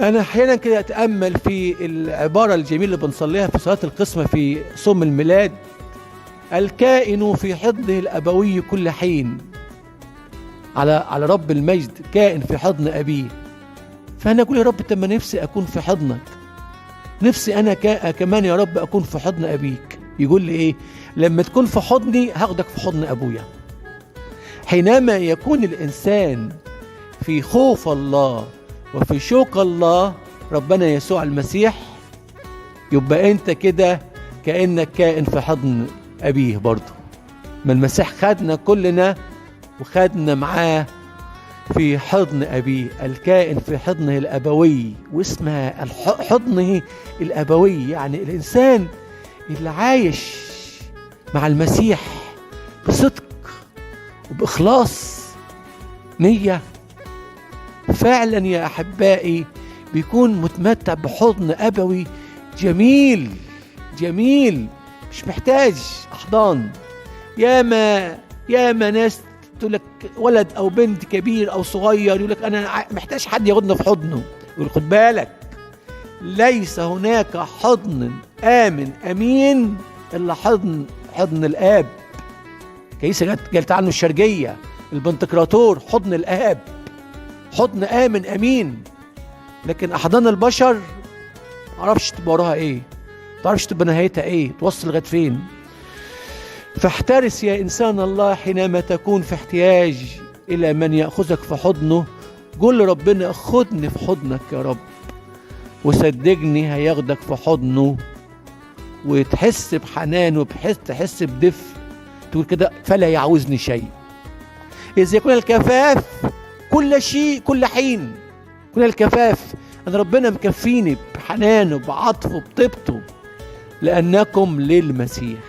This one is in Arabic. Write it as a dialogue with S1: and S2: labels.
S1: أنا أحيانا كده أتأمل في العبارة الجميلة اللي بنصليها في صلاة القسمة في صوم الميلاد: الكائن في حضنه الأبوي كل حين. على رب المجد كائن في حضن أبيه. فأنا أقول يا رب طب ما نفسي أكون في حضنك، نفسي أنا كمان يا رب أكون في حضن أبيك. يقول لي إيه؟ لما تكون في حضني هاخدك في حضن أبويا. حينما يكون الإنسان في خوف الله وفي شوق الله ربنا يسوع المسيح، يبقى أنت كده كأنك كائن في حضن أبيه برضه. ما المسيح خدنا كلنا وخدنا معاه في حضن أبيه، الكائن في حضنه الأبوي، واسمها حضنه الأبوي. يعني الإنسان اللي عايش مع المسيح بصدق وبإخلاص نية فعلا يا أحبائي بيكون متمتع بحضن أبوي جميل جميل، مش محتاج أحضان. ياما ناس تقول لك ولد أو بنت كبير أو صغير يقول لك أنا محتاج حد ياخدنا في حضنه. يقول خد بالك، ليس هناك حضن آمن أمين إلا حضن الآب. كيسة قالت عنه الشرقية البنتكراتور، حضن الآب، حضن آمن أمين. لكن أحضان البشر معرفش تبقى وراها إيه، معرفش تبقى نهايتها إيه، توصل لغاية فين. فاحترس يا إنسان الله حينما تكون في احتياج إلى من يأخذك في حضنه. قل لربنا خدني في حضنك يا رب، وصدقني هياخدك في حضنه وتحس بحنان تحس بدفء، تقول كده فلا يعوزني شيء. إذا يكون الكفاف كل شيء كل حين، كل الكفاف أن ربنا مكفيني بحنانه بعطفه بطيبته، لأنكم للمسيح.